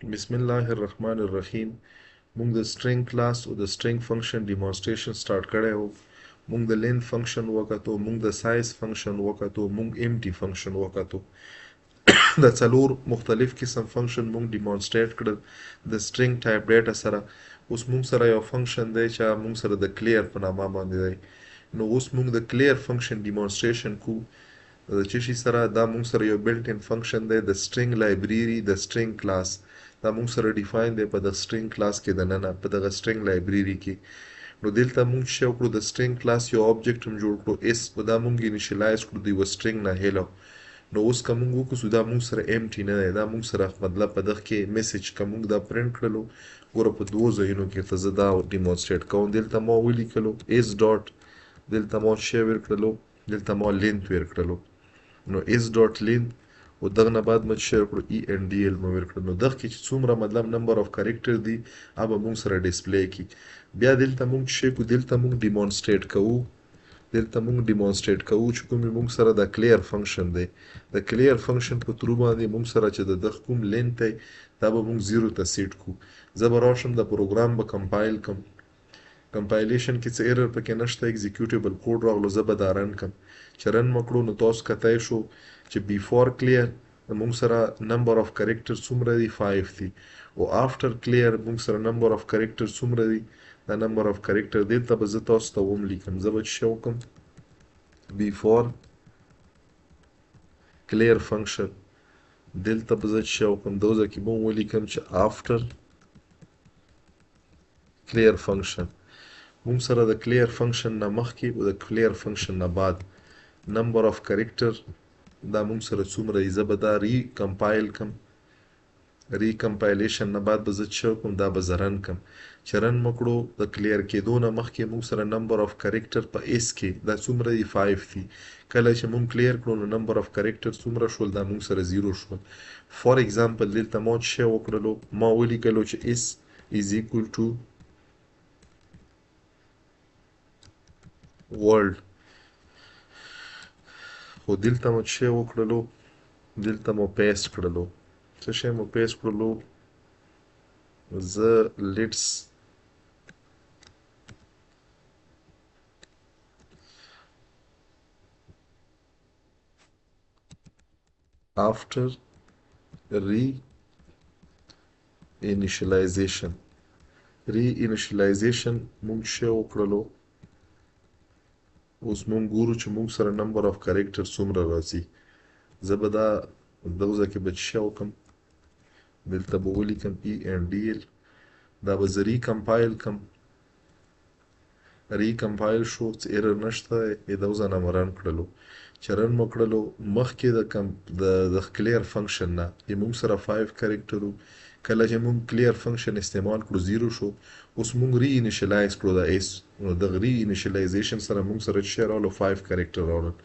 बिस्मिल्लाहिर्रहमानिर्रहीम موږ د string class او د string function demonstration start کړی وو. موږ د length function وکتو، موږ د size function وکتو، موږ empty function وکتو. د څلور مختلف قسم function موږ demonstrate کړل د string type data سره. اوس موږ سره یو function دی چې موږ سره د clear په نامه باندې دی. نو اوس موږ د clear function demonstration کو د چې شي سره دا موږ سره یو built in function دی د string library د string class. دا موږ سره ډیفاین دی په د string class کې د ننه په دغه string library کې. نو دلته موږ چې وکړو د string class یو object هم جوړ کړو s او دا موږ initialize کړو د یو string نه hello. نو اوس که موږ وکړو دا موږ سره empty نه دی، دا موږ سره مطلب په دغه کې message که موږ دا print کړلو ګوره په دوو ځایونو کې ته زه دا demonstrate کوم. دلته ما ولیکلو s dot، دلته ما شی ورکړلو، دلته ما length ورکړلو. نو s dot length او دغه نه بعد مې شیر کړو endl مې ورکړو. نو دغه کې چې څومره مطلب نمبر اف کریکټر دی هغه موږ سره ډسپلی کی. بیا دلته موږ شی کو دلته موږ ډیمونستریټ کوو، دلته موږ ډیمونستریټ کوو چې کوم موږ سره د کلیر فنکشن دی. د کلیر فنکشن په ترو باندې موږ سره چې د کوم لینت دی دا به موږ 0 ته سیټ کو. زه به راشم د پروګرام به کمپایل کم، کمپایلیشن کې څه ایرر پکې نشته، ایگزیکیوټیبل کوډ راغلو، زه به دا رن کم. چې رن مکړو نو تاسو کتای شو چې بیفور کلیر موږ سره نمبر اف کریکټر څومره دی 5 دی، او آفټر کلیر موږ سره نمبر اف کریکټر څومره دی. دا نمبر اف کریکټر دلته به زه تاسو ته وم لیکم. زه به چې وکم بیفور کلیر فنکشن، دلته به زه چې وکم دوزه کې به ولیکم چې آفټر کلیر فنکشن. موږ سره د کلیر فنکشن نه مخکې او د کلیر فنکشن نه بعد نمبر اف کریکټر دا موږ سره څومره دی. زه به دا ری کمپایل کم، ری کمپایلیشن نه بعد به زه چې کوم دا به زه رن کم. چې رن مکړو د کلیر کېدو نه مخکې موږ سره نمبر اف کریکټر په اس کې دا څومره دی 5 دی. کله چې موږ کلیر کړو نو نمبر اف کریکټر څومره شول دا موږ سره 0 شول. فار ایگزامپل دلته ما چې وکړلو ما ولیکلو چې اس از ایکوال ټو world، خو دلته مو چې وکړلو دلته مو پیسټ کړلو. څه شی مو پیسټ کړلو؟ زه لیټس after re-initialization موږ چې وکړلو اوس موږ ګورو چې موږ سره نمبر اف کریکټر څومره راځي. زه به دا دوزه کې به چې وکم دلته به ولیکم endl، دا به زه ریکمپایل کم. ریکمپایل شو څه ایرر نشته، دوزه نه مې رن کړلو. چې رن مو کړلو مخکې د کلیر فنکشن نه موږ سره 5 کریکټر و. کله چې موږ کلیر فنکشن استعمال کړو 0 شو. اوس موږ ری انیشلایز کړو د اس، نو د ری انیشلایزیشن سره موږ سره چې راغلو 5 کریکټر راغلل.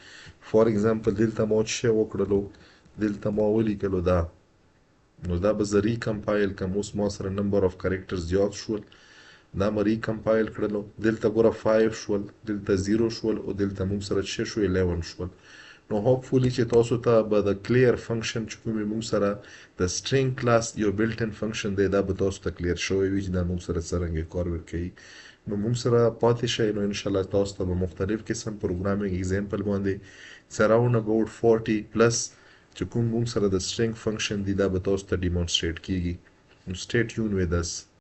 فار ایگزامپل دلته ما چې وکړلو دلته ما ولیکلو دا، نو دا به زه ریکمپایل کم. اوس ما سره نمبر اف کریکټر زیات شول، دا مې ریکمپایل کړلو. دلته ګوره 5 شول، دلته 0 شول او دلته موږ سره چې شو 11 شول. نو هوپفولي چې تاسو ته به د کلیر فنکشن چې کومې موږ سره د string class یو built in function دی دا به تاسو ته کلیر شوی وي چې دا موږ سره څرنګه کار ورکوي. نو موږ سره پاتې شئ. نو انشاءالله تاسو ته به مختلف قسم پروګرامینګ اگزامپل باندې it's around about 40 plus چې کوم موږ سره د string function دی دا به تاسو ته demonstrate کیږي. نو stay tuned with us.